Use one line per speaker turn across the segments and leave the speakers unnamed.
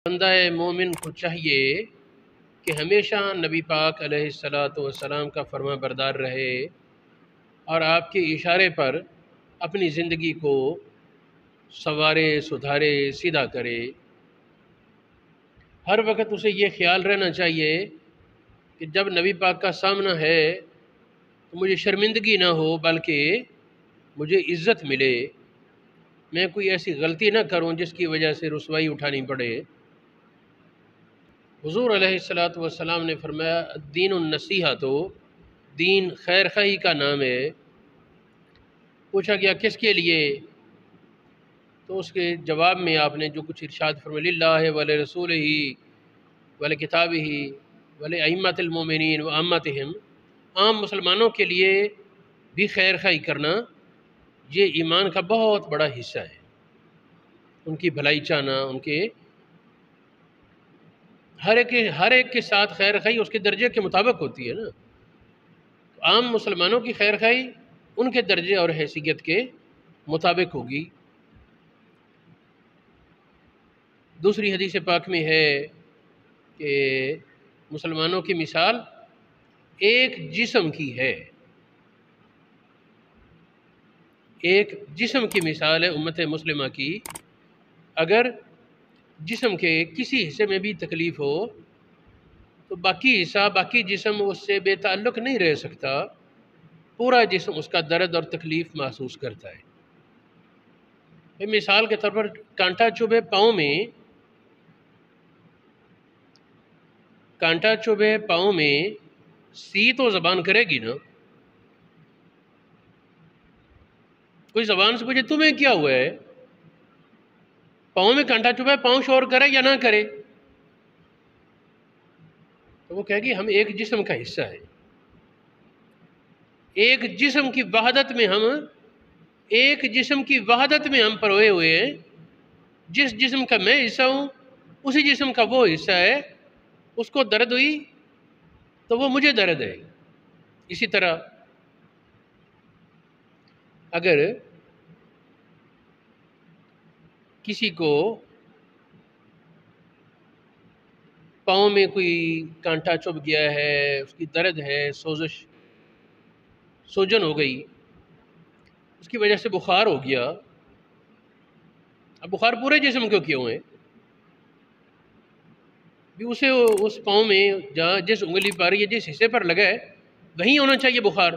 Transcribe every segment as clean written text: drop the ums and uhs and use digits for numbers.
بندہ مومن کو چاہیے کہ ہمیشہ نبی پاک علیہ الصلاۃ والسلام کا فرما بردار رہے اور آپ کے اشارے پر اپنی زندگی کو سنوارے، سدھارے، سیدھا کرے۔ ہر وقت اسے یہ خیال رہنا چاہیے کہ جب نبی پاک کا سامنا ہے تو مجھے شرمندگی نہ ہو بلکہ مجھے عزت ملے، میں کوئی ایسی غلطی نہ کروں جس کی وجہ سے رسوائی اٹھانی پڑے۔ حضور علیہ الصلاۃ والسلام نے فرمایا دین النصیحہ، تو دین خیر خواہی کا نام ہے۔ پوچھا گیا کس کے لیے؟ تو اس کے جواب میں آپ نے جو کچھ ارشاد فرمایا للہ ولرسولہ ولکتابہ ولائمۃ المومنین وعامتہم، عام مسلمانوں کے لیے بھی خیر خواہی کرنا یہ ایمان کا بہت بڑا حصہ ہے۔ ان کی بھلائی چاہنا، ان کے ہر ایک کے ساتھ خیر خواہی اس کے درجے کے مطابق ہوتی ہے نا۔ تو عام مسلمانوں کی خیر خواہی ان کے درجے اور حیثیت کے مطابق ہوگی۔ دوسری حدیث پاک میں ہے کہ مسلمانوں کی مثال ایک جسم کی ہے، ایک جسم کی مثال ہے امت مسلمہ کی۔ اگر جسم کے کسی حصے میں بھی تکلیف ہو تو باقی حصہ، باقی جسم اس سے بے تعلق نہیں رہ سکتا، پورا جسم اس کا درد اور تکلیف محسوس کرتا ہے۔ مثال کے طور پر کانٹا چبھے پاؤں میں، کانٹا چبھے پاؤں میں سی تو زبان کرے گی نا۔ کوئی زبان سے پوچھے تمہیں کیا ہوا ہے، پاؤں میں کانٹا چبھا، پاؤں شور کرے یا نہ کرے؟ تو وہ کہے گی ہم ایک جسم کا حصہ ہے، ایک جسم کی وحدت میں ہم، ایک جسم کی وحدت میں ہم پروئے ہوئے ہیں۔ جس جسم کا میں حصہ ہوں اسی جسم کا وہ حصہ ہے، اس کو درد ہوئی تو وہ مجھے درد ہے۔ اسی طرح اگر کسی کو پاؤں میں کوئی کانٹا چبھ گیا ہے، اس کی درد ہے، سوزش، سوجن ہو گئی، اس کی وجہ سے بخار ہو گیا، اب بخار پورے جسم کو کیوں ہے؟ بھی اسے اس پاؤں میں جہاں جس انگلی پر یا جس حصے پر لگا ہے وہیں ہونا چاہیے بخار۔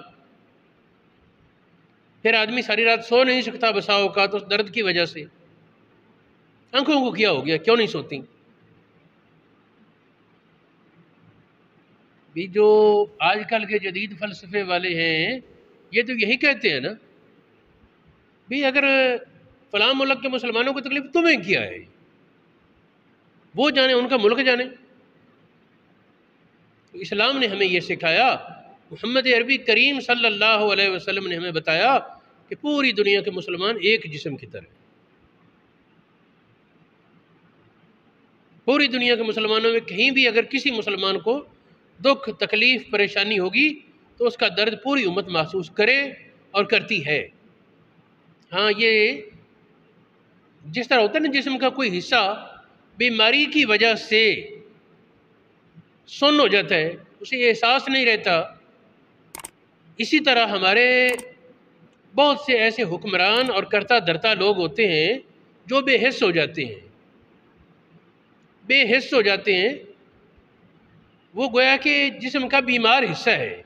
پھر آدمی ساری رات سو نہیں سکتا بسا اوقات اس درد کی وجہ سے۔ آنکھوں کو کیا ہو گیا، کیوں نہیں سوتی؟ بھی جو آج کل کے جدید فلسفے والے ہیں یہ تو یہی کہتے ہیں نا، بھی اگر فلاں ملک کے مسلمانوں کو تکلیف تمہیں کیا ہے، وہ جانے، ان کا ملک جانے۔ تو اسلام نے ہمیں یہ سکھایا، محمد عربی کریم صلی اللہ علیہ وسلم نے ہمیں بتایا کہ پوری دنیا کے مسلمان ایک جسم کی طرح، پوری دنیا کے مسلمانوں میں کہیں بھی اگر کسی مسلمان کو دکھ، تکلیف، پریشانی ہوگی تو اس کا درد پوری امت محسوس کرے اور کرتی ہے۔ ہاں، یہ جس طرح ہوتا ہے نا جسم کا کوئی حصہ بیماری کی وجہ سے سن ہو جاتا ہے، اسے احساس نہیں رہتا، اسی طرح ہمارے بہت سے ایسے حکمران اور کرتا دھرتا لوگ ہوتے ہیں جو بے حس ہو جاتے ہیں، بے حس ہو جاتے ہیں، وہ گویا کہ جسم کا بیمار حصہ ہے۔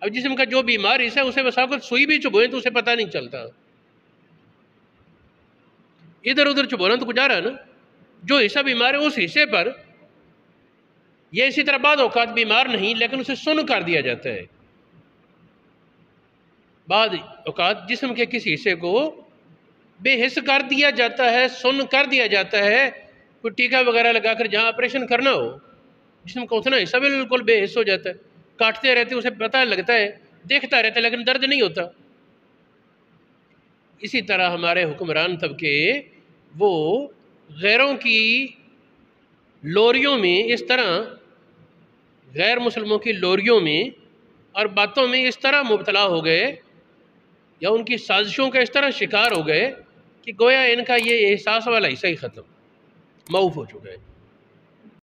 اب جسم کا جو بیمار حصہ ہے اسے بسا اوقات سوئی بھی چبھوئے تو اسے پتہ نہیں چلتا، ادھر ادھر چبھونا تو گزارا نا، جو حصہ بیمار ہے اس حصے پر، یہ اسی طرح بعض اوقات بیمار نہیں لیکن اسے سن کر دیا جاتا ہے۔ بعض اوقات جسم کے کسی حصے کو بے حس کر دیا جاتا ہے، سن کر دیا جاتا ہے، کوئی ٹیکہ وغیرہ لگا کر جہاں آپریشن کرنا ہو جسم کا اتنا حصہ بالکل بے حس ہو جاتا ہے، کاٹتے رہتے اسے پتہ لگتا ہے، دیکھتا رہتا ہے لیکن درد نہیں ہوتا۔ اسی طرح ہمارے حکمران طبقے وہ غیروں کی لوریوں میں اس طرح، غیر مسلموں کی لوریوں میں اور باتوں میں اس طرح مبتلا ہو گئے یا ان کی سازشوں کا اس طرح شکار ہو گئے کہ گویا ان کا یہ احساس والا حصہ ہی ختم، معاف ہو چکا ہے۔